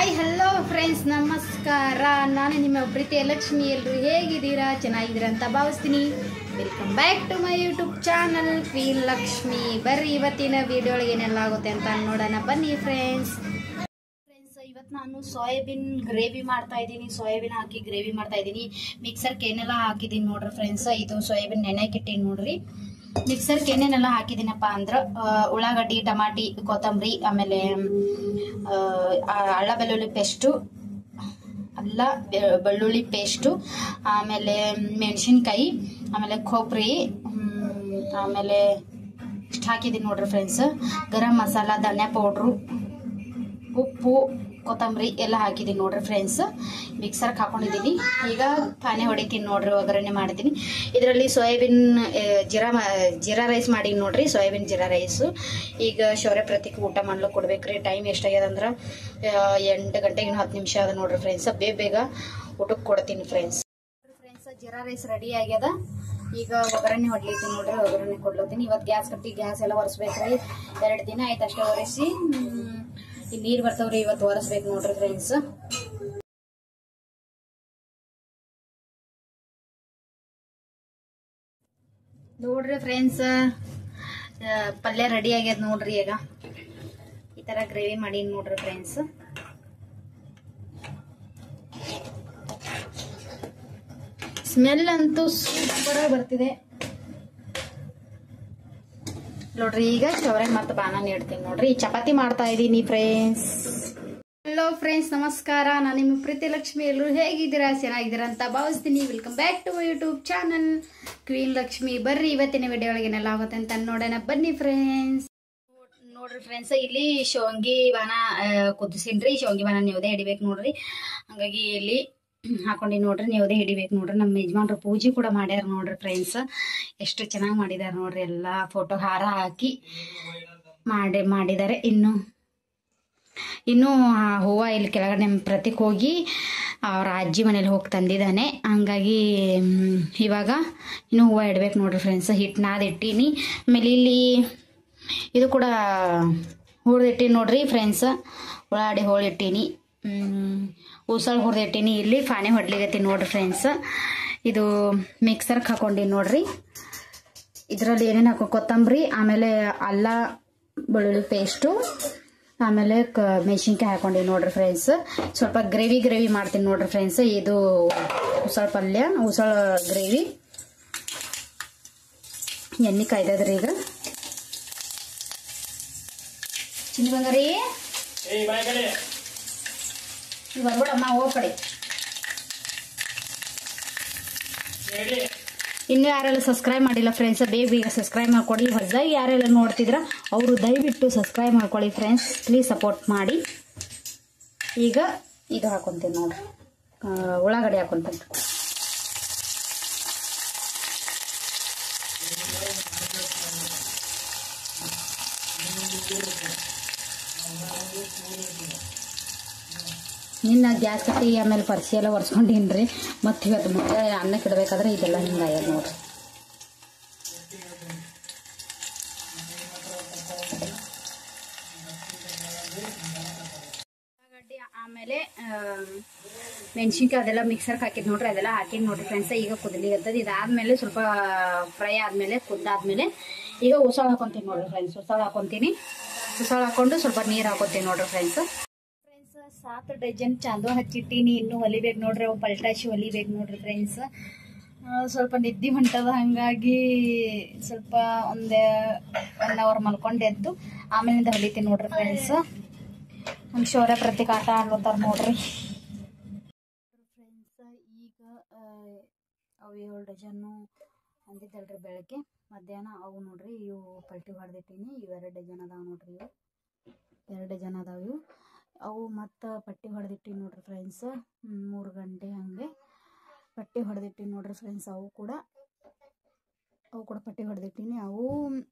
Hi hello friends, ನಮಸ್ಕಾರ. ನಾನು ನಿಮ್ಮ ಪ್ರೀತಿಯ ಲಕ್ಷ್ಮಿ. ಎಲ್ಲರೂ ಹೇಗಿದ್ದೀರಾ? ಚೆನ್ನಾಗಿದ್ದೀರಾ ಅಂತ ಭಾವಿಸ್ತೀನಿ. Welcome back to my YouTube channel Queen Lakshmi. ಬರ್ರಿ ಇವತ್ತಿನ ವಿಡಿಯೋಳಿಗೆ ಏನೆಲ್ಲ ಆಗುತ್ತೆ ಅಂತ ನೋಡೋಣ ಬನ್ನಿ ಫ್ರೆಂಡ್ಸ್. ಇವತ್ತು ನಾನು ಸೋಯಾಬೀನ್ ಗ್ರೇವಿ ಮಾಡ್ತಾ ಇದ್ದೀನಿ. ಸೋಯಾಬೀನ್ ಹಾಕಿ ಗ್ರೇವಿ ಮಾಡ್ತಾ ಇದ್ದೀನಿ. ಮಿಕ್ಸರ್ಗೆ ಏನೆಲ್ಲ ಹಾಕಿದ್ದೀನಿ ನೋಡ್ರಿ ಫ್ರೆಂಡ್ಸ್. ಇದು ಸೋಯಾಬೀನ್ ನೆನೆಕಿಟ್ಟಿನಿ ನೋಡ್ರಿ. ಮಿಕ್ಸರ್ಗೆ ಏನೇನೆಲ್ಲ ಹಾಕಿದ್ದೀನಪ್ಪ ಅಂದ್ರೆ ಉಳ್ಳಾಗಡ್ಡಿ, ಟಮಾಟಿ, ಕೊತ್ತಂಬರಿ, ಆಮೇಲೆ ಅಲ್ಲ ಬೆಳ್ಳುಳ್ಳಿ ಪೇಸ್ಟು, ಆಮೇಲೆ ಮೆಣಸಿನ್ಕಾಯಿ, ಆಮೇಲೆ ಕೊಬ್ಬರಿ, ಆಮೇಲೆ ಇಷ್ಟು ಹಾಕಿದ್ದೀನಿ ನೋಡ್ರಿ ಫ್ರೆಂಡ್ಸ್. ಗರಂ ಮಸಾಲ, ಧನಿಯಾ ಪೌಡ್ರು, ಉಪ್ಪು, ಕೊತ್ತಂಬರಿ ಎಲ್ಲ ಹಾಕಿದ್ದೀನಿ ನೋಡ್ರಿ ಫ್ರೆಂಡ್ಸ್. ಮಿಕ್ಸರ್ಗೆ ಹಾಕೊಂಡಿದ್ದೀನಿ. ಈಗ ಪಾನೆ ಹೊಡಿತೀನಿ ನೋಡ್ರಿ, ಒಗ್ಗರಣೆ ಮಾಡಿದ್ದೀನಿ. ಇದರಲ್ಲಿ ಸೋಯಾಬೀನ್ ಜೀರಾ ರೈಸ್ ಮಾಡೀನಿ ನೋಡ್ರಿ, ಸೋಯಾಬೀನ್ ಜೀರಾ ರೈಸು. ಈಗ ಶೌರ್ಯ ಪ್ರತಿಕ್ ಊಟ ಮಾಡ್ಲಿಕ್ಕೆ ಕೊಡ್ಬೇಕ್ರಿ. ಟೈಮ್ ಎಷ್ಟಾಗ್ಯದ ಅಂದ್ರೆ 8 ಗಂಟೆಗೆ 10 ನಿಮಿಷ ಅದ ನೋಡ್ರಿ ಫ್ರೆಂಡ್ಸ್. ಬೇಗ ಊಟಕ್ಕೆ ಕೊಡ್ತೀನಿ ಫ್ರೆಂಡ್ಸ್. ಜೀರಾ ರೈಸ್ ರೆಡಿ ಆಗ್ಯದ. ಈಗ ಒಗ್ಗರಣೆ ಹೊಡ್ಲಿತ್ತೀನಿ ನೋಡ್ರಿ, ಒಗ್ಗರಣೆ ಕೊಡ್ಲತ್ತೀನಿ. ಇವತ್ತು ಗ್ಯಾಸ್ ಎಲ್ಲ ಒರೆಸ್ಬೇಕ್ರಿ. 2 ದಿನ ಆಯ್ತು ಅಷ್ಟೇ ಒರೆಸಿ. ಈ ನೀರು ಬರ್ತಾವ್ರಿ, ಇವತ್ತು ಒರೆಸ್ಬೇಕು ನೋಡ್ರಿ ಫ್ರೆಂಡ್ಸ್. ನೋಡ್ರಿ ಫ್ರೆಂಡ್ಸ್, ಪಲ್ಯ ರೆಡಿ ಆಗ್ಯದ ನೋಡ್ರಿ. ಈಗ ಈ ತರ ಗ್ರೇವಿ ಮಾಡೀನಿ ನೋಡ್ರಿ ಫ್ರೆಂಡ್ಸ್. ಸ್ಮೆಲ್ ಅಂತೂ ಸೂಪರ್ ಬರ್ತಿದೆ ನೋಡ್ರಿ. ಈಗ ಶೌರ್ಯಗೆ ಮತ್ತೆ ಬಾಣನ ಇಡ್ತೀನಿ ನೋಡ್ರಿ. ಚಪಾತಿ ಮಾಡ್ತಾ ಇದ್ದೀನಿ ಫ್ರೆಂಡ್ಸ್. ಹಲೋ ಫ್ರೆಂಡ್ಸ್, ನಮಸ್ಕಾರ. ನಾನು ನಿಮ್ಮ ಪ್ರೀತಿ ಲಕ್ಷ್ಮಿ. ಎಲ್ಲರೂ ಹೇಗಿದ್ದೀರಾ? ಚೆನ್ನಾಗಿದ್ದೀರಾ ಅಂತ ಭಾವಿಸ್ತೀನಿ. Welcome back to my YouTube channel Queen Lakshmi. ಬರ್ರಿ ಇವತ್ತಿನ ವಿಡಿಯೋ ಒಳಗೆ ಏನೆಲ್ಲ ಆಗುತ್ತೆ ಅಂತ ನೋಡೋಣ ಬನ್ನಿ ಫ್ರೆಂಡ್ಸ್. ನೋಡ್ರಿ ಫ್ರೆಂಡ್ಸ್, ಇಲ್ಲಿ ಶೋಂಗಿ ಬಾನ ಕುದಿಸಿನ್ರಿ. ಶೋಂಗಿ ಬಾನ ನೀವದೇ ಹಿಡಿಬೇಕು ನೋಡ್ರಿ. ಹಂಗಾಗಿ ಇಲ್ಲಿ ಹಾಕೊಂಡಿ ನೋಡ್ರಿ, ನೀವದೇ ಹಿಡಿಬೇಕು ನೋಡ್ರಿ. ನಮ್ಮ ಯಜಮಾನ್ರು ಪೂಜೆ ಕೂಡ ಮಾಡ್ಯಾರ ನೋಡ್ರಿ ಫ್ರೆಂಡ್ಸ್. ಎಷ್ಟು ಚೆನ್ನಾಗಿ ಮಾಡಿದಾರೆ ನೋಡ್ರಿ. ಎಲ್ಲ ಫೋಟೋ ಹಾರ ಹಾಕಿ ಮಾಡಿದ್ದಾರೆ. ಇನ್ನು ಹೂವು ಇಲ್ಲಿ ಕೆಳಗಡೆ ನಮ್ಮ ಪ್ರತಿಕ್ ಹೋಗಿ ಅವ್ರ ಅಜ್ಜಿ ಮನೇಲಿ ಹೋಗಿ ತಂದಿದ್ದಾನೆ. ಹಂಗಾಗಿ ಇವಾಗ ಇನ್ನು ಹೂವು ಇಡ್ಬೇಕು ನೋಡ್ರಿ ಫ್ರೆಂಡ್ಸ್. ಹಿಟ್ಟು ನಾದಿಟ್ಟೀನಿ. ಆಮೇಲೆ ಇಲ್ಲಿ ಇದು ಕೂಡ ಹುರಿದಿಟ್ಟೀನಿ ನೋಡ್ರಿ ಫ್ರೆಂಡ್ಸ್. ಉಳ್ಳಾಗಡ್ಡಿ ಹೋಳಿಟ್ಟೀನಿ, ಉಸಳು ಹುರಿದಿಟ್ಟೀನಿ. ಇಲ್ಲಿ ಪಾನೆ ಹೊಡ್ಲಿಗತ್ತೀನಿ ನೋಡ್ರಿ ಫ್ರೆಂಡ್ಸ್. ಇದು ಮಿಕ್ಸರ್ಗೆ ಹಾಕೊಂಡಿ ನೋಡ್ರಿ. ಇದರಲ್ಲಿ ಏನೇನು ಕೊತ್ತಂಬರಿ, ಆಮೇಲೆ ಅಲ್ಲ ಬೆಳ್ಳುಳ್ಳಿ ಪೇಸ್ಟು, ಆಮೇಲೆ ಮೆಣಸಿನ್ಕಾಯಿ ಹಾಕೊಂಡಿ ನೋಡ್ರಿ ಫ್ರೆಂಡ್ಸ್. ಸ್ವಲ್ಪ ಗ್ರೇವಿ ಮಾಡ್ತೀನಿ ನೋಡ್ರಿ ಫ್ರೆಂಡ್ಸ್. ಇದು ಉಸಳ ಪಲ್ಯ, ಉಸಳ ಗ್ರೇವಿ. ಎಣ್ಣೆ ಕಾಯ್ದದ್ರಿ. ಈಗ ಚಿನ್ನ ಬಂಗಾರಿ ಬರ್ಬೇಡಮ್ಮ, ಹೋಗ್ ಕಡೆ. ಇನ್ನು ಯಾರೆಲ್ಲ ಸಬ್ಸ್ಕ್ರೈಬ್ ಮಾಡಿಲ್ಲ ಫ್ರೆಂಡ್ಸ್, ಬೇಗ ಸಬ್ಸ್ಕ್ರೈಬ್ ಮಾಡ್ಕೊಳ್ಳಿ. ಹೊಸದಾಗಿ ಯಾರೆಲ್ಲ ನೋಡ್ತಿದ್ರ ಅವರು ದಯವಿಟ್ಟು ಸಬ್ಸ್ಕ್ರೈಬ್ ಮಾಡ್ಕೊಳ್ಳಿ ಫ್ರೆಂಡ್ಸ್. ಪ್ಲೀಸ್ ಸಪೋರ್ಟ್ ಮಾಡಿ. ಈಗ ಇದು ಹಾಕೊಂತೀನಿ ನೋಡ್ರಿ, ಉಳ್ಳಾಗಡ್ಡಿ ಹಾಕೊಂತೀನಿ. ನಿನ್ನ ಗ್ಯಾಸ್ ಕಟ್ಟಿ ಆಮೇಲೆ ಪರ್ಸಿ ಎಲ್ಲ ಒರೆಸ್ಕೊಂಡಿನ್ರಿ. ಮತ್ತು ಇವತ್ತು ಮುಂದೆ ಅನ್ನಕ್ಕೆ ಇಡಬೇಕಾದ್ರೆ ಇದೆಲ್ಲ ಹಿಂಗೆ ಆಗ್ಯದ ನೋಡ್ರಿ. ಉಳ್ಳಾಗಡ್ಡಿ ಆಮೇಲೆ ಮೆಣಸಿನ್ಕಾಯಿ ಅದೆಲ್ಲ ಮಿಕ್ಸರ್ಗೆ ಹಾಕಿದ್ ನೋಡ್ರಿ. ಅದೆಲ್ಲ ಹಾಕಿದ್ ನೋಡ್ರಿ ಫ್ರೆಂಡ್ಸ್. ಈಗ ಕುದಲಿಗತ್ತದ. ಇದಾದ್ಮೇಲೆ ಸ್ವಲ್ಪ ಫ್ರೈ ಆದ್ಮೇಲೆ ಕುದ್ದಾದ್ಮೇಲೆ ಈಗ ಉಸಳ ಹಾಕೊಂತೀನಿ ನೋಡ್ರಿ ಫ್ರೆಂಡ್ಸ್. ಉಸಳ ಹಾಕೊಂಡು ಸ್ವಲ್ಪ ನೀರು ಹಾಕೋತೀನಿ ನೋಡ್ರಿ ಫ್ರೆಂಡ್ಸ್. 7 ಡಜನ್ ಚಾಂದೋ ಹಚ್ಚಿಟ್ಟಿನಿ. ಇನ್ನು ಹೊಲಿಬೇಕು ನೋಡ್ರಿ. ಅವು ಪಲ್ಟಾಶಿ ಹೊಲಿಬೇಕು ನೋಡ್ರಿ ಫ್ರೆಂಡ್ಸ್. ಸ್ವಲ್ಪ ನಿದ್ದೆ ಹೊಂಟದ, ಹಂಗಾಗಿ ಸ್ವಲ್ಪ 1 ಅವರ್ ಮಲ್ಕೊಂಡು ಎದ್ದು ಆಮೇಲಿಂದ ಹೊಲಿತೀನಿ ನೋಡ್ರಿ ಫ್ರೆಂಡ್ಸ್. ನಮ್ಮ ಶೌರ್ಯ ಪ್ರತಿಕ್ ಆಟ ಆಡ್ಲತ್ತಾರ ನೋಡ್ರಿ ಫ್ರೆಂಡ್ಸ್. ಈಗ ಅವು 7 ಡಜನ್ನು ಅಂದಿದ್ದಲ್ರಿ ಬೆಳಗ್ಗೆ. ಮಧ್ಯಾಹ್ನ ಅವು ನೋಡ್ರಿ, ಇವು ಪಲ್ಟಿ ಹೊಡೆದಿಟ್ಟಿನಿ. ಇವು 2 ಡಜನ್ ಅದಾವ ನೋಡ್ರಿ. ಇವು 2 ಡಜನ್ ಅದಾವು. ಅವು ಮತ್ತು ಪಟ್ಟಿ ಹೊಡೆದಿಟ್ಟಿನಿ ನೋಡ್ರಿ ಫ್ರೆಂಡ್ಸ್. 3 ಗಂಟೆ ಹಂಗೆ ಪಟ್ಟಿ ಹೊಡೆದಿಟ್ಟಿನಿ ನೋಡ್ರಿ ಫ್ರೆಂಡ್ಸ್. ಅವು ಕೂಡ ಪಟ್ಟಿ ಹೊಡೆದಿಟ್ಟಿನಿ. ಅವು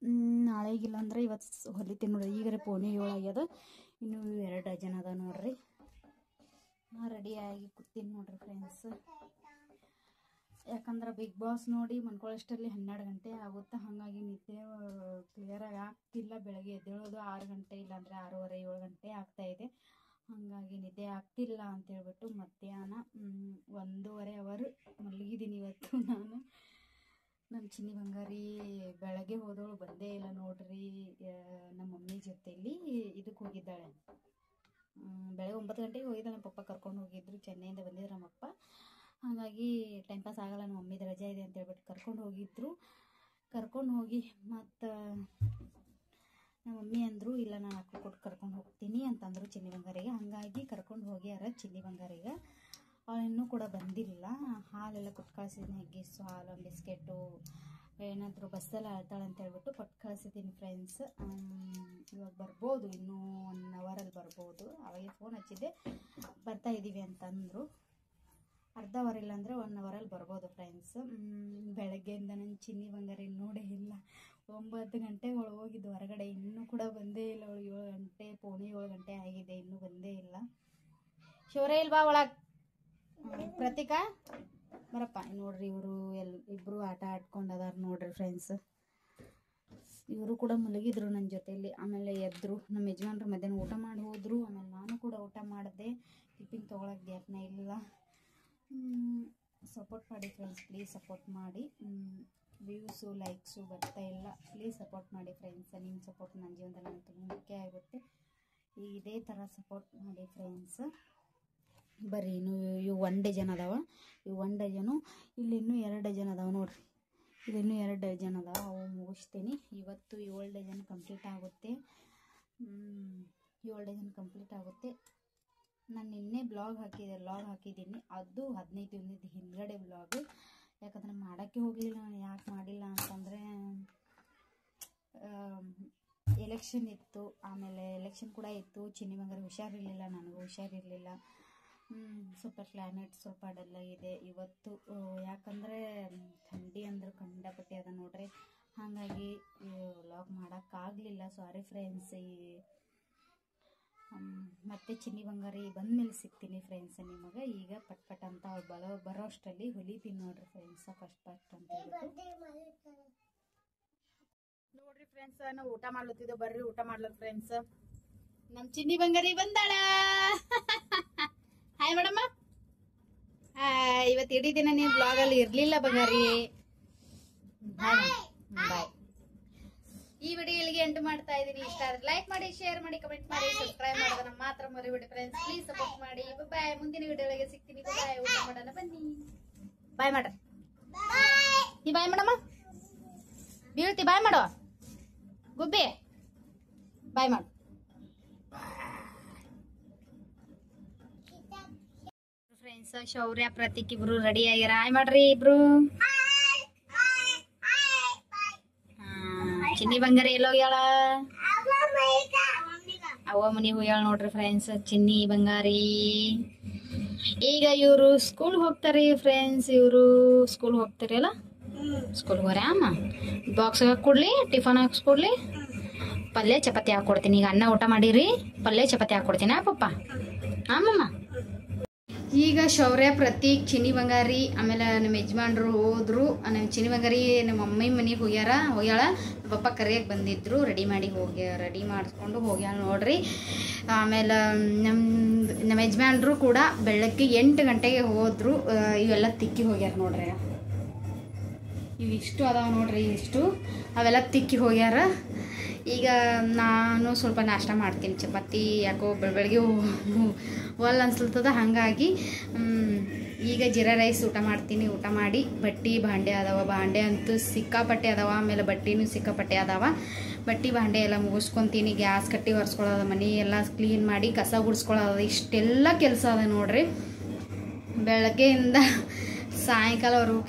ನಾಳೆಗಿಲ್ಲ ಅಂದ್ರೆ ಇವತ್ತು ಹೊಲಿತೀನಿ ನೋಡ್ರಿ. ಈಗರೆ ಪೋಣಿ 7 ಆಗ್ಯದ. ಇನ್ನು 2 ಡಜನ್ ಅದ ನೋಡ್ರಿ. ನಾ ರೆಡಿಯಾಗಿ ಕೂತೀನಿ ನೋಡ್ರಿ ಫ್ರೆಂಡ್ಸ್. ಯಾಕಂದ್ರೆ ಬಿಗ್ ಬಾಸ್ ನೋಡಿ ಮನ್ಕೊಳ್ಳೋಷ್ಟರಲ್ಲಿ 12 ಗಂಟೆ ಆಗುತ್ತೆ. ಹಾಗಾಗಿ ನಿದ್ದೆ ಕ್ಲಿಯರಾಗಿ ಆಗ್ತಿಲ್ಲ. ಬೆಳಗ್ಗೆ ಎದ್ದೇಳೋದು 6 ಗಂಟೆ, ಇಲ್ಲಾಂದರೆ 6:30 7 ಗಂಟೆ ಆಗ್ತಾಯಿದೆ. ಹಾಗಾಗಿ ನಿದ್ದೆ ಆಗ್ತಿಲ್ಲ ಅಂತ ಹೇಳ್ಬಿಟ್ಟು ಮಧ್ಯಾಹ್ನ 1.5 ಅವರ್ ಮಲಗಿದ್ದೀನಿ ಇವತ್ತು ನಾನು. ನಮ್ಮ ಚಿನ್ನಿ ಬಂಗಾರಿ ಬೆಳಗ್ಗೆ ಹೋದವಳು ಬಂದೇ ಇಲ್ಲ ನೋಡ್ರಿ. ನಮ್ಮ ಮಮ್ಮಿ ಜೊತೆಯಲ್ಲಿ ಇದಕ್ಕೆ ಹೋಗಿದ್ದಾಳೆ. ಬೆಳಗ್ಗೆ 9 ಗಂಟೆಗೆ ಹೋಗಿದ್ದಾಳೆ. ನಮ್ಮ ಪಪ್ಪ ಕರ್ಕೊಂಡು ಹೋಗಿದ್ರು, ಚೆನ್ನೈಯಿಂದ ಬಂದಿದ್ರು ನಮ್ಮಪ್ಪ. ಹಾಗಾಗಿ ಟೈಮ್ ಪಾಸ್ ಆಗಲ್ಲ, ನಮ್ಮ ಮಮ್ಮಿದು ರಜೆ ಇದೆ ಅಂತ ಹೇಳ್ಬಿಟ್ಟು ಕರ್ಕೊಂಡು ಹೋಗಿದ್ರು. ಕರ್ಕೊಂಡು ಹೋಗಿ ಮತ್ತು ನಮ್ಮ ಮಮ್ಮಿ ಅಂದರು, ಇಲ್ಲ ನಾನು ಅಕ್ಕ ಕೊಟ್ಟು ಕರ್ಕೊಂಡು ಹೋಗ್ತೀನಿ ಅಂತಂದರು ಚಿನ್ನಿ ಬಂಗಾರಿಗೆ. ಹಾಗಾಗಿ ಕರ್ಕೊಂಡು ಹೋಗ್ಯಾರ ಚಿನ್ನಿ ಬಂಗಾರಿಗೆ. ಅವಳು ಇನ್ನೂ ಕೂಡ ಬಂದಿಲ್ಲ. ಹಾಲೆಲ್ಲ ಕೊಟ್ಟು ಕಳಿಸಿದ್ದೀನಿ, ಹೆಗ್ಗಿಸು ಹಾಲು, ಬಿಸ್ಕೆಟು, ಏನಾದರೂ ಬಸ್ಸಲ್ಲಿ ಆಳ್ತಾಳೆ ಅಂತ ಹೇಳ್ಬಿಟ್ಟು ಕೊಟ್ಟು ಕಳಿಸಿದ್ದೀನಿ ಫ್ರೆಂಡ್ಸ್. ಇವಾಗ ಬರ್ಬೋದು, ಇನ್ನೂ 1 ಅವರಲ್ಲಿ ಬರ್ಬೋದು. ಅವಾಗೆ ಫೋನ್ ಹಚ್ಚಿದ್ದೆ, ಬರ್ತಾ ಇದ್ದೀವಿ ಅಂತಂದರು. ಅರ್ಧ ಅವರ್ ಇಲ್ಲ ಅಂದರೆ 1 ಅವರಲ್ಲಿ ಬರ್ಬೋದು ಫ್ರೆಂಡ್ಸ್. ಬೆಳಗ್ಗೆಯಿಂದ ನನ್ನ ಚಿನ್ನಿ ಬಂಗಾರಿ ನೋಡೇ ಇಲ್ಲ. 9 ಗಂಟೆಗೆ ಅವಳು ಹೋಗಿದ್ದು ಹೊರಗಡೆ, ಇನ್ನೂ ಕೂಡ ಬಂದೇ ಇಲ್ಲ. ಅವಳು 7 ಗಂಟೆ, ಪೌಣೆ 7 ಗಂಟೆ ಆಗಿದೆ, ಇನ್ನೂ ಬಂದೇ ಇಲ್ಲ. ಶೌರ್ಯ ಇಲ್ವಾ ಒಳಗೆ? ಪ್ರತೀಕಾ ಬರಪ್ಪ. ನೋಡ್ರಿ ಇವರು ಇಬ್ಬರು ಆಟ ಆಡ್ಕೊಂಡದಾರ ನೋಡ್ರಿ ಫ್ರೆಂಡ್ಸ್. ಇವರು ಕೂಡ ಮಲಗಿದ್ರು ನನ್ನ ಜೊತೆಯಲ್ಲಿ. ಆಮೇಲೆ ಎದ್ರು. ನಮ್ಮ ಯಜಮಾನ್ರು ಮಧ್ಯಾಹ್ನ ಊಟ ಮಾಡಿ ಹೋದರು. ಆಮೇಲೆ ನಾನು ಕೂಡ ಊಟ ಮಾಡಿದೆ. ಟಿಫಿನ್ ತೊಗೊಳಕ್ಕೆ ಗ್ಯಾಪ್ನ ಇಲ್ಲ. ಸಪೋರ್ಟ್ ಮಾಡಿ ಫ್ರೆಂಡ್ಸ್, ಪ್ಲೀಸ್ ಸಪೋರ್ಟ್ ಮಾಡಿ. ವ್ಯೂಸು ಲೈಕ್ಸು ಬರ್ತಾ ಇಲ್ಲ, ಪ್ಲೀಸ್ ಸಪೋರ್ಟ್ ಮಾಡಿ ಫ್ರೆಂಡ್ಸ್. ನಿಮ್ಮ ಸಪೋರ್ಟ್ ನನ್ನ ಜೀವನದಲ್ಲಿ ನನಗೆ ತುಂಬ ಮುಖ್ಯ ಆಗುತ್ತೆ. ಇದೇ ಥರ ಸಪೋರ್ಟ್ ಮಾಡಿ ಫ್ರೆಂಡ್ಸ್. ಬರ್ರಿ, ಇವು 1 ಡಜನ್ ಅದಾವ. ಇವು 1 ಡಜನು. ಇಲ್ಲಿ ಇನ್ನೂ 2 ಡಜನ್ ಅದಾವೆ ನೋಡ್ರಿ. ಇಲ್ಲಿನ್ನೂ 2 ಡಜನ್ ಅದಾವೆ, ಅವು ಮುಗಿಸ್ತೀನಿ. ಇವತ್ತು 7 ಡಜನ್ ಕಂಪ್ಲೀಟ್ ಆಗುತ್ತೆ. 7 ಡಜನ್ ಕಂಪ್ಲೀಟ್ ಆಗುತ್ತೆ. ನಾನು ನಿನ್ನೆ ಬ್ಲಾಗ್ ಹಾಕಿದ್ದೀನಿ. ಅದು 15 ದಿನದ ಹಿಂದ್ಗಡೆ ಬ್ಲಾಗ್. ಯಾಕಂದರೆ ಮಾಡೋಕ್ಕೆ ಹೋಗಲಿಲ್ಲ ನಾನು. ಯಾಕೆ ಮಾಡಿಲ್ಲ ಅಂತಂದರೆ ಎಲೆಕ್ಷನ್ ಇತ್ತು. ಆಮೇಲೆ ಎಲೆಕ್ಷನ್ ಕೂಡ ಇತ್ತು. ಚಿನ್ನಿ ಬಂಗಾರಿ ಹುಷಾರಿರಲಿಲ್ಲ, ನನಗೂ ಹುಷಾರಿರಲಿಲ್ಲ. ಸ್ವಲ್ಪ ಕ್ಲೈಮೇಟ್ ಸ್ವಲ್ಪ ಡಲ್ ಆಗಿದೆ ಇವತ್ತು. ಯಾಕಂದರೆ ಥಂಡಿ ಅಂದ್ರೆ ಕಂಡಪಟ್ಟೆ ಅದ ನೋಡ್ರಿ. ಹಾಗಾಗಿ ವ್ಲಾಗ್ ಮಾಡೋಕ್ಕಾಗಲಿಲ್ಲ, ಸಾರಿ ಫ್ರೆಂಡ್ಸ್. ಮತ್ತೆ ಚಿನ್ನಿ ಬಂಗಾರಿ ಬಂದಮೇಲೆ ಸಿಗ್ತೀನಿ ಫ್ರೆಂಡ್ಸ್ ನಿಮಗೆ. ಈಗ ಪಟ್ ಅಂತ ಅವ್ಳು ಬರೋ ಅಷ್ಟರಲ್ಲಿ ಹೊಲಿತೀನಿ ನೋಡ್ರಿ ಫ್ರೆಂಡ್ಸ್, ಫಸ್ಟ್ ಅಂತ ಹೇಳ್ಬಿಟ್ಟು. ನೋಡ್ರಿ ಫ್ರೆಂಡ್ಸ್, ನಾವು ಊಟ ಮಾಡ್ಲತ್ತಿದ್ದೋ. ಬರ್ರಿ ಊಟ ಮಾಡ್ಲತ್ ಫ್ರೆಂಡ್ಸ್. ನಮ್ಮ ಚಿನ್ನಿ ಬಂಗಾರಿ ಬಂದಾಳ. ಹಾಯ್ ಮೇಡಮ್ಮ. ಇವತ್ತು ಇಡೀ ದಿನ ನೀವು ಬ್ಲಾಗಲ್ಲಿ ಇರಲಿಲ್ಲ ಬಂಗಾರಿ. ಬಾಯ್. ಈ ವಿಡಿಯೋ ಇಲ್ಲಿಗೆ ಎಂಟು ಮಾಡ್ತಾ ಇದ್ದೀನಿ. ಇಷ್ಟ ಆದ್ರೆ ಲೈಕ್ ಮಾಡಿ, ಶೇರ್ ಮಾಡಿ, ಕಮೆಂಟ್ ಮಾಡಿ, ಸಬ್ಸ್ಕ್ರೈಬ್ ಮಾಡೋದನ್ನ ಮಾತ್ರ ಮರಿಬೇಡಿ ಫ್ರೆಂಡ್ಸ್. ಪ್ಲೀಸ್ ಸಪೋರ್ಟ್ ಮಾಡಿ. ಬಾಯ್. ಮುಂದಿನ ವಿಡಿಯೋಗೆ ಸಿಗ್ತೀನಿ. ಬಾಯ್. ಊಟ ಮಾಡೋಣ ಬನ್ನಿ. ಬಾಯ್ ಮಾಡ್ರಿ. ನೀ ಬಾಯ್ ಮಾಡಮ್ಮ. ಬೀಳ್ತಿ. ಬಾಯ್ ಮಾಡೋ ಗುಬ್ಬಿ. ಬಾಯ್ ಮಾಡು ಫ್ರೆಂಡ್ಸ್. ಶೌರ್ಯ ಪ್ರತೀಕ್ ಇಬ್ರು ರೆಡಿ ಆಗ್ಯಾರ. ಹಾಯ್ ಮಾಡ್ರಿ ಇಬ್ರು. ಚಿನ್ನಿ ಬಂಗಾರಿ ಎಲ್ಲೋಗ್ಯಾಳ? ಅವ್ವ ಮನಿಗೆ ಹೋಗ್ಯಾಳ ನೋಡ್ರಿ ಫ್ರೆಂಡ್ಸ್ ಚಿನ್ನಿ ಬಂಗಾರಿ. ಈಗ ಇವರು ಸ್ಕೂಲ್ ಹೋಗ್ತಾರೆ ಫ್ರೆಂಡ್ಸ್. ಇವರು ಸ್ಕೂಲ್ ಹೋಗ್ತಾರಲ್ಲ, ಸ್ಕೂಲ್ಗೆ ಹೋಗ್ಯಾರ. ಅಮ್ಮ ಬಾಕ್ಸ್ ಹಾಕೊಡ್ಲಿ, ಟಿಫನ್ ಹಾಕ್ಸ್ಕೊಡ್ಲಿ, ಪಲ್ಯ ಚಪಾತಿ ಹಾಕೊಡ್ತೀನಿ. ಈಗ ಅನ್ನ ಊಟ ಮಾಡಿರಿ, ಪಲ್ಯ ಚಪಾತಿ ಹಾಕೊಡ್ತೀನಿ. ಪಪ್ಪ ಆಮಮ್ಮ. ಈಗ ಶೌರ್ಯ ಪ್ರತೀಕ್ ಚಿನ್ನಿ ಬಂಗಾರಿ ಆಮೇಲೆ ನಮ್ಮ ಯಜಮಾನ್ರು ಹೋದ್ರು. ನಮ್ಮ ಚಿನ್ನಿ ಬಂಗಾರಿ ನಮ್ಮ ಮಮ್ಮಿ ಮನೆಗೆ ಹೋಗ್ಯಾಳ. ಪಪ್ಪ ಕರಿಯಕ್ಕೆ ಬಂದಿದ್ರು. ರೆಡಿ ಮಾಡಿಸ್ಕೊಂಡು ಹೋಗ್ಯಾಳ ನೋಡ್ರಿ. ಆಮೇಲೆ ನಮ್ಮ ಯಜಮಾನ್ರು ಕೂಡ ಬೆಳಗ್ಗೆ 8 ಗಂಟೆಗೆ ಹೋದ್ರು. ಇವೆಲ್ಲ ತಿಕ್ಕಿ ಹೋಗ್ಯಾರ ನೋಡ್ರಿ. ಇವಿಷ್ಟು ಅದಾವ ನೋಡ್ರಿ, ಇಷ್ಟು ಅವೆಲ್ಲ ತಿಕ್ಕಿ ಹೋಗ್ಯಾರ. ಈಗ ನಾನು ಸ್ವಲ್ಪ ನಾಷ್ಟ ಮಾಡ್ತೀನಿ. ಚಪಾತಿ ಯಾಕೋ ಬೆಳಗ್ಗೆ ಒಲ್ ಅನ್ಸ್ಲತ್ತದ. ಹಾಗಾಗಿ ಈಗ ಜೀರಾ ರೈಸ್ ಊಟ ಮಾಡ್ತೀನಿ. ಊಟ ಮಾಡಿ ಬಟ್ಟೆ ಭಾಂಡೆ ಅದಾವ. ಭಾಂಡೆ ಅಂತೂ ಸಿಕ್ಕಾಪಟ್ಟೆ ಅದಾವ. ಆಮೇಲೆ ಬಟ್ಟೆನೂ ಸಿಕ್ಕಾಪಟ್ಟೆ ಅದಾವ. ಬಟ್ಟೆ ಭಾಂಡೆ ಎಲ್ಲ ಮುಗಿಸ್ಕೊತೀನಿ. ಗ್ಯಾಸ್ ಕಟ್ಟಿ ಒರೆಸ್ಕೊಳ್ಳೋದು, ಮನೆ ಎಲ್ಲ ಕ್ಲೀನ್ ಮಾಡಿ ಕಸ ಗುಡಿಸ್ಕೊಳ್ಳೋದು, ಇಷ್ಟೆಲ್ಲ ಕೆಲಸ ಅದ ನೋಡ್ರಿ. ಬೆಳಗ್ಗೆಯಿಂದ ಸಾಯಂಕಾಲವರೆಗೂ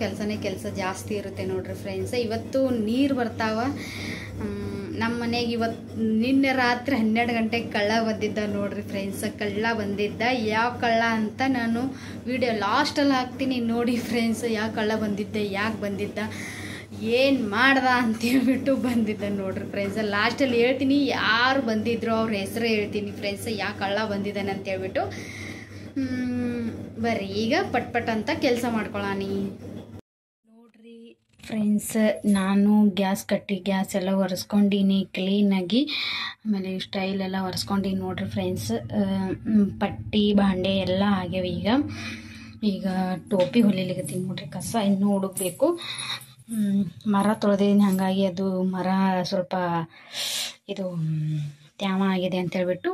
ಕೆಲಸ ಜಾಸ್ತಿ ಇರುತ್ತೆ ನೋಡ್ರಿ ಫ್ರೆಂಡ್ಸ್. ಇವತ್ತು ನೀರು ಬರ್ತಾವ ನಮ್ಮ ಮನೆಗೆ. ನಿನ್ನೆ ರಾತ್ರಿ 12 ಗಂಟೆಗೆ ಕಳ್ಳ ಬಂದಿದ್ದ ನೋಡ್ರಿ ಫ್ರೆಂಡ್ಸ್. ಕಳ್ಳ ಬಂದಿದ್ದ. ಯಾವ ಕಳ್ಳ ಅಂತ ನಾನು ವಿಡಿಯೋ ಲಾಸ್ಟಲ್ಲಿ ಹಾಕ್ತೀನಿ ನೋಡಿ ಫ್ರೆಂಡ್ಸ್. ಯಾವ ಕಳ್ಳ ಬಂದಿದ್ದ, ಯಾಕೆ ಬಂದಿದ್ದ, ಏನು ಮಾಡ್ದ ಅಂತೇಳ್ಬಿಟ್ಟು ಬಂದಿದ್ದ ನೋಡ್ರಿ ಫ್ರೆಂಡ್ಸ್. ಲಾಸ್ಟಲ್ಲಿ ಹೇಳ್ತೀನಿ ಯಾರು ಬಂದಿದ್ರು ಅವ್ರ ಹೆಸರು ಹೇಳ್ತೀನಿ ಫ್ರೆಂಡ್ಸ್, ಯಾವ ಕಳ್ಳ ಬಂದಿದ್ದಾನೆ ಅಂತೇಳ್ಬಿಟ್ಟು. ಬರ್ರಿ ಈಗ ಪಟ್ ಅಂತ ಕೆಲಸ ಮಾಡ್ಕೊಳ್ಳಾನಿ ನೋಡ್ರಿ ಫ್ರೆಂಡ್ಸ್, ನಾನು ಗ್ಯಾಸ್ ಎಲ್ಲ ಒರೆಸ್ಕೊಂಡೀನಿ ಕ್ಲೀನಾಗಿ. ಆಮೇಲೆ ಸ್ಟೈಲ್ ಎಲ್ಲ ಒರೆಸ್ಕೊಂಡೀನಿ ನೋಡ್ರಿ ಫ್ರೆಂಡ್ಸ್. ಪಟ್ಟಿ ಬಾಂಡೆ ಎಲ್ಲ ಆಗ್ಯಾವ. ಈಗ ಟೋಪಿ ಹೊಲಿಲಿಕತ್ತೀನಿ ನೋಡ್ರಿ. ಕಸ ಇನ್ನೂ ಹುಡುಕ್ಬೇಕು. ಮರ ತೊಳೆದಿದ್ದೀನಿ, ಹಾಗಾಗಿ ಅದು ಮರ ಸ್ವಲ್ಪ ಇದು ತ್ಯಾಮ ಆಗಿದೆ ಅಂತ ಹೇಳ್ಬಿಟ್ಟು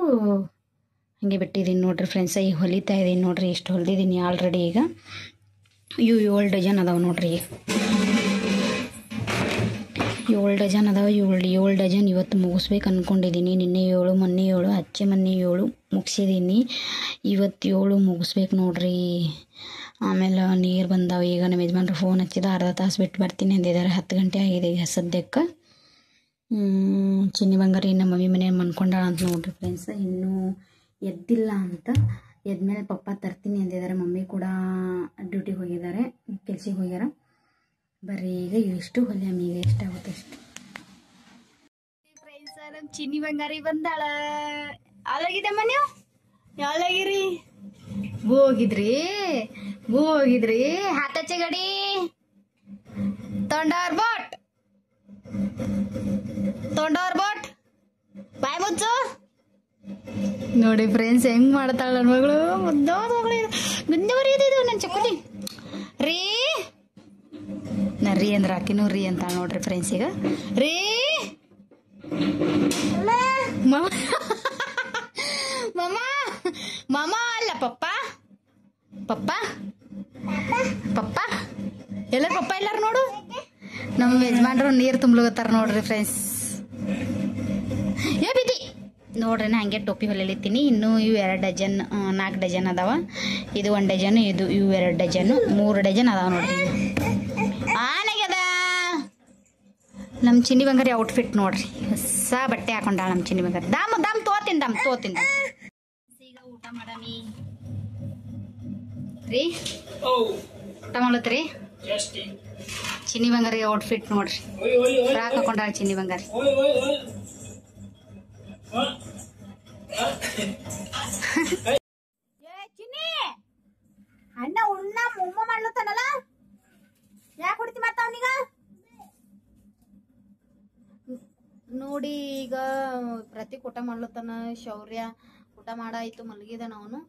ಹಾಗೆ ಬಿಟ್ಟಿದ್ದೀನಿ ನೋಡ್ರಿ ಫ್ರೆಂಡ್ಸ್. ಈಗ ಹೊಲಿತಾ ಇದ್ದೀನಿ ನೋಡ್ರಿ. ಎಷ್ಟು ಹೊಲಿದಿದ್ದೀನಿ ಆಲ್ರೆಡಿ. ಈಗ ಇವು 7 ಡಜನ್ ಅದಾವೆ ನೋಡ್ರಿ. 7 ಡಜನ್ ಅದಾವೆ. 7 ಡಜನ್ ಇವತ್ತು ಮುಗಿಸ್ಬೇಕು ಅಂದ್ಕೊಂಡಿದ್ದೀನಿ. ನಿನ್ನೆ 7, ಮೊನ್ನೆ 7, ಅಚ್ಚೆ ಮೊನ್ನೆ 7 ಮುಗಿಸಿದ್ದೀನಿ. ಇವತ್ತು 7 ಮುಗಿಸ್ಬೇಕು ನೋಡ್ರಿ. ಆಮೇಲೆ ನೀರು ಬಂದಾವೆ. ಈಗ ನಮ್ಮ ಯಜಮಾನ್ರು ಫೋನ್ ಹಚ್ಚಿದ, ಅರ್ಧ ತಾಸು ಬಿಟ್ಟು ಬರ್ತೀನಿ ಅಂದಿದ್ದಾರೆ. 10 ಗಂಟೆ ಆಗಿದೆ ಈಗ ಸದ್ಯಕ್ಕೆ. ಚಿನ್ನಿ ಬಂಗಾರಿ ನಮ್ಮ ಮಮ್ಮಿ ಮನೆಯಲ್ಲಿ ಮನ್ಕೊಂಡಾಳ ಅಂತ ನೋಡ್ರಿ ಫ್ರೆಂಡ್ಸ್. ಇನ್ನೂ ಎದ್ದಿಲ್ಲ ಅಂತ. ಎದ್ಮೇಲೆ ಪಪ್ಪ ತರ್ತೀನಿ ಅಂದಿದ್ದಾರೆ. ಮಮ್ಮಿ ಕೂಡ ಡ್ಯೂಟಿಗೆ ಹೋಗಿದ್ದಾರೆ, ಕೆಲ್ಸಕ್ಕೆ ಹೋಗ್ಯಾರ. ಬರ್ರಿ ಈಗ ಎಷ್ಟು ಹೊಲಿಯಮ್ಮ, ಈಗ ಎಷ್ಟಾಗುತ್ತೆ ಅಷ್ಟು. ಫ್ರೆಂಡ್ಸ್, ನಮ್ಮ ಚಿನ್ನಿ ಬಂಗಾರಿ ಬಂದಾಳ. ಯಾವಾಗಿದೆ ನೀವು? ಯಾವಾಗಿರಿ? ಹೋಗಿದ್ರಿ ಹಾತಚ್ಚೆ ಗಡಿ ತೊಂಡೋರ್ ಬೋಟ್ ಬಾಯ್ ಮುಚ್ಚು. ನೋಡಿ ಫ್ರೆಂಡ್ಸ್ ಹೆಂಗ್ ಮಾಡ್ತಾಳ ನನ್ನ ಮಗಳು. ಗುಂದವರಿಯದು ನನ್ನ ಚಕ್ಕುಲಿ ರೀ. ನರ್ರಿ ಅಂದ್ರೆ ಆಕಿನೂ ರೀ ಅಂತ ನೋಡ್ರಿ ಫ್ರೆಂಡ್ಸ್. ಈಗ ರೀ ಮಮ್ಮ ಅಲ್ಲ ಪಪ್ಪ ಎಲ್ಲರೂ ಪಪ್ಪ ಎಲ್ಲಾರು ನೋಡು. ನಮ್ಮ ಯಜಮಾನ್ರು ನೀರು ತುಂಬ್ಲಗತ್ತಾರ ನೋಡ್ರಿ ಫ್ರೆಂಡ್ಸ್. ಬಿದ್ದಿ ನೋಡ್ರಿ. ನಾ ಹಂಗೆ ಟೋಪಿ ಹೊಲಿಲಿತ್ತೀನಿ. ಇನ್ನು ಇವು 2 ಡಜನ್ 4 ಡಜನ್ ಅದಾವ. ಇದು 1 ಡಜನ್, ಇವು 2 ಡಜನ್, 3 ಡಜನ್ ಅದಾವ ನೋಡ್ರಿ. ಆನೆಗದ ನಮ್ಮ ಚಿನ್ನಿ ಬಂಗಾರಿ ಔಟ್ಫಿಟ್ ನೋಡ್ರಿ. ಹೊಸ ಬಟ್ಟೆ ಹಾಕೊಂಡಾಳ ನಮ್ಮ ಚಿನ್ನಿ ಬಂಗಾರಿ. ದಮ್ ತೋತಿಂದ ಈಗ ಊಟ ಮಾಡಮಿ ರೀ. ಊಟ ಮಾಡತ್ರಿ. ಚಿನ್ನಿ ಬಂಗಾರಿ ಔಟ್ಫಿಟ್ ನೋಡ್ರಿ. ಫ್ರಾಕ್ ಹಾಕೊಂಡಾಳ ಚಿನ್ನಿ ಬಂಗಾರಿ. ಚಿನ್ನಿ ಅಣ್ಣ ಉಣ್ಣ ಮುಮ್ಮ ಮಾಡ್ಲತ್ತಾನಲ್ಲ, ಯಾಕೆ ಹೊಡಿತಿ ಮತ್ತ ಅವನಿಗ? ನೋಡಿ ಈಗ ಪ್ರತೀಕ್ ಊಟ ಮಾಡ್ಲತ್ತಾನ. ಶೌರ್ಯ ಊಟ ಮಾಡಾಯ್ತು, ಮಲಗಿದಾನ ಅವನು.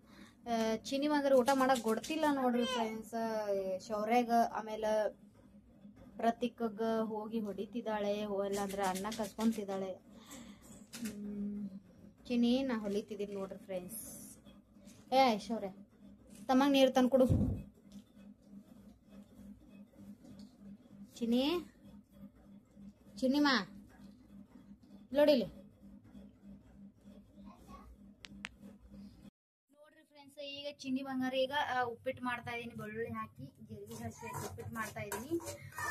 ಚಿನ್ನಿ ಬಂಗಾರಿ ಊಟ ಮಾಡಕ್ ಗೊಡ್ತಿಲ್ಲ ನೋಡ್ರಿ ಫ್ರೆಂಡ್ಸ್. ಶೌರ್ಯಾಗ ಆಮೇಲೆ ಪ್ರತೀಕ್ಗ ಹೋಗಿ ಹೊಡಿತಿದ್ದಾಳೆ, ಇಲ್ಲಾಂದ್ರೆ ಅನ್ನ ಕಸ್ಕೊಂತಿದ್ದಾಳೆ. ಚಿನ್ನಿ ನಾ ಹೊಲಿತಿದ್ದೀನಿ ನೋಡ್ರಿ ಫ್ರೆಂಡ್ಸ್. ಶೌರ್ಯ ತಮ್ಮಂಗ ನೀರು ತಂದ್ಕೊಡು. ಚಿನ್ನಿಮಾ ನೋಡಿಲಿ ನೋಡ್ರಿ ಫ್ರೆಂಡ್ಸ್. ಈಗ ಚಿನ್ನಿ ಬಂಗಾರಿ ಈಗ ಉಪ್ಪಿಟ್ಟು ಮಾಡ್ತಾ ಇದೀನಿ. ಬೆಳ್ಳುಳ್ಳಿ ಹಾಕಿ ಜೀರಿಗೆ ಹಸಿ ಉಪ್ಪಿಟ್ಟು ಮಾಡ್ತಾ ಇದೀನಿ.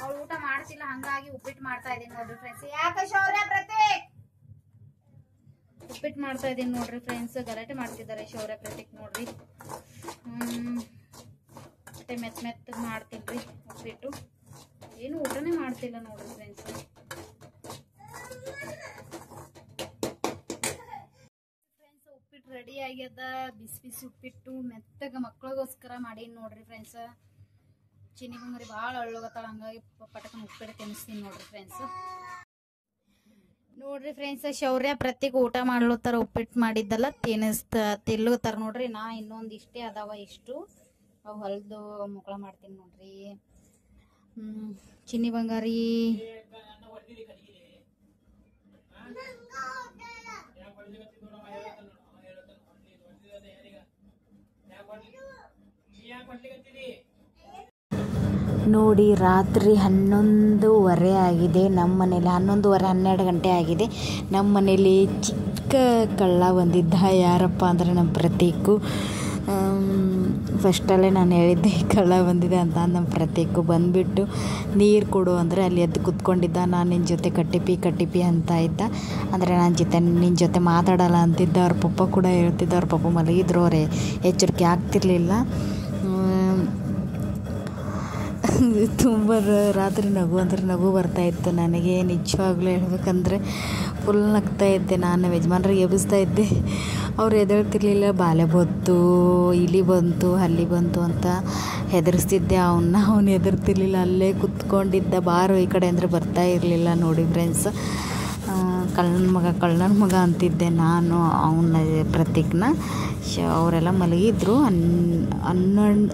ಅವಳು ಊಟ ಮಾಡ್ತಿಲ್ಲ, ಹಂಗಾಗಿ ಉಪ್ಪಿಟ್ಟು ಮಾಡ್ತಾ ಇದೀನಿ ನೋಡ್ರಿ ಫ್ರೆಂಡ್ಸ್. ಯಾಕೆ ಶೌರ್ಯ ಪ್ರತೀಕ್ ಉಪ್ಪಿಟ್ಟು ಮಾಡ್ತಾ ಇದೀನಿ ನೋಡ್ರಿ ಫ್ರೆಂಡ್ಸ್. ಗಲಾಟೆ ಮಾಡ್ತಿದ್ದಾರೆ ಶೌರ್ಯ ಪ್ರತೀಕ್ ನೋಡ್ರಿ. ಮತ್ತೆ ಮೆತ್ತ ಮಾಡ್ತೀನಿ ಉಪ್ಪಿಟ್ಟು. ಏನು ಊಟನೇ ಮಾಡ್ತಿಲ್ಲ ನೋಡ್ರಿ ಫ್ರೆಂಡ್ಸ್. ಉಪ್ಪಿಟ್ಟು ರೆಡಿ ಆಗ್ಯದ. ಬಿಸಿ ಉಪ್ಪಿಟ್ಟು ಮೆತ್ತಗ ಮಕ್ಳಿಗೋಸ್ಕರ ಮಾಡೀನಿ ನೋಡ್ರಿ ಫ್ರೆಂಡ್ಸ್. ಚಿನ್ನಿ ಬಂಗಾರಿ ಭಾಳ ಅಳ್ಳೋಗತ್ತಾಳ, ಹಂಗಾಗಿ ಪಟಕನ ಉಪ್ಪಿಟ್ಟು ತಿನ್ನಿಸ್ತೀನಿ ನೋಡ್ರಿ ಫ್ರೆಂಡ್ಸ್. ನೋಡ್ರಿ ಫ್ರೆಂಡ್ಸ್, ಶೌರ್ಯ ಪ್ರತೀಕ್ ಊಟ ಮಾಡ್ಲತ್ತಾರ. ಉಪ್ಪಿಟ್ಟು ಮಾಡಿದ್ದಲ್ಲ ತಿನ್ಲತ್ತಾರ ನೋಡ್ರಿ. ನಾ ಇನ್ನೊಂದು ಇಷ್ಟೇ ಅದಾವ, ಇಷ್ಟು ಅವು ಹೊಲ್ದು ಮುಕ್ಕಳ ಮಾಡ್ತೀನಿ ನೋಡ್ರಿ. ಚಿನ್ನಿ ಬಂಗಾರಿ ನೋಡಿ ರಾತ್ರಿ 11:15 ಆಗಿದೆ ನಮ್ಮ ಮನೇಲಿ. 11:15 12 ಗಂಟೆ ಆಗಿದೆ. ನಮ್ಮ ಮನೇಲಿ ಚಿಕ್ಕ ಕಳ್ಳ ಬಂದಿದ್ದ. ಯಾರಪ್ಪ ಅಂದರೆ ನಮ್ಮ ಪ್ರತೀಕು. ಫಸ್ಟಲ್ಲೇ ನಾನು ಹೇಳಿದ್ದೆ ಕಳ್ಳ ಬಂದಿದೆ ಅಂತ. ನಮ್ಮ ಪ್ರತೀಕು ಬಂದುಬಿಟ್ಟು ನೀರು ಕೊಡು ಅಂದರೆ ಅಲ್ಲಿ ಎದ್ದು ಕೂತ್ಕೊಂಡಿದ್ದ. ನಾನು ನಿನ್ನ ಜೊತೆ ಕಟ್ಟಿಪಿ ಅಂತ ಇದ್ದ. ಅಂದರೆ ನಿನ್ನ ಜೊತೆ ಮಾತಾಡಲ್ಲ ಅಂತಿದ್ದ. ಅವ್ರ ಪಪ್ಪ ಕೂಡ ಹೇಳ್ತಿದ್ದ. ಅವ್ರ ಪಪ್ಪ ಮಲಗಿದ್ರು, ಅವರೇ ಎಚ್ಚರಿಕೆ ಆಗ್ತಿರ್ಲಿಲ್ಲ. ತುಂಬ ರಾತ್ರಿ ನಗು ಬರ್ತಾಯಿತ್ತು ನನಗೆ. ನಿಜವಾಗ್ಲೂ ಹೇಳ್ಬೇಕಂದ್ರೆ ಫುಲ್ ನಗ್ತಾ ಇದ್ದೆ. ನಾನು ಯಜಮಾನ್ರಿಗೆ ಎಬ್ಬಿಸ್ತಾ ಇದ್ದೆ, ಅವ್ರು ಎದ್ದೇಳ್ತಿರ್ಲಿಲ್ಲ. ಬಾಲೆ ಬಂತು, ಇಲಿ ಬಂತು, ಹಲ್ಲಿ ಬಂತು ಅಂತ ಹೆದರಿಸ್ತಿದ್ದೆ ಅವನ್ನ. ಅವನು ಹೆದರ್ತಿರ್ಲಿಲ್ಲ, ಅಲ್ಲೇ ಕುತ್ಕೊಂಡಿದ್ದ. ಬಾರು ಈ ಕಡೆ ಅಂದರೆ ಬರ್ತಾ ಇರಲಿಲ್ಲ. ನೋಡಿ ಫ್ರೆಂಡ್ಸ್, ಕಳ್ಳನ ಮಗ ಅಂತಿದ್ದೆ ನಾನು ಅವನ ಪ್ರತೀಕ್ನ. ಅವರೆಲ್ಲ ಮಲಗಿದ್ರು.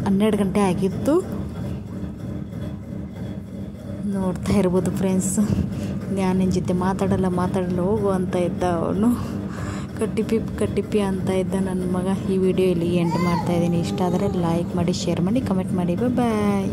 12 ಗಂಟೆ ಆಗಿತ್ತು. ನೋಡ್ತಾ ಇರ್ಬೋದು ಫ್ರೆಂಡ್ಸ್. ನಾನು ನಿನ್ನ ಜೊತೆ ಮಾತಾಡಲ್ಲ ಹೋಗು ಅಂತ ಇದ್ದ ಅವನು. ಕಟ್ಟಿಪಿ ಅಂತ ಇದ್ದ ನನ್ನ ಮಗ. ಈ ವಿಡಿಯೋ ಇಲ್ಲಿ ಎಂಡ್ ಮಾಡ್ತಾಯಿದ್ದೀನಿ. ಇಷ್ಟ ಆದರೆ ಲೈಕ್ ಮಾಡಿ, ಶೇರ್ ಮಾಡಿ, ಕಮೆಂಟ್ ಮಾಡಿ. ಬಾಯ್.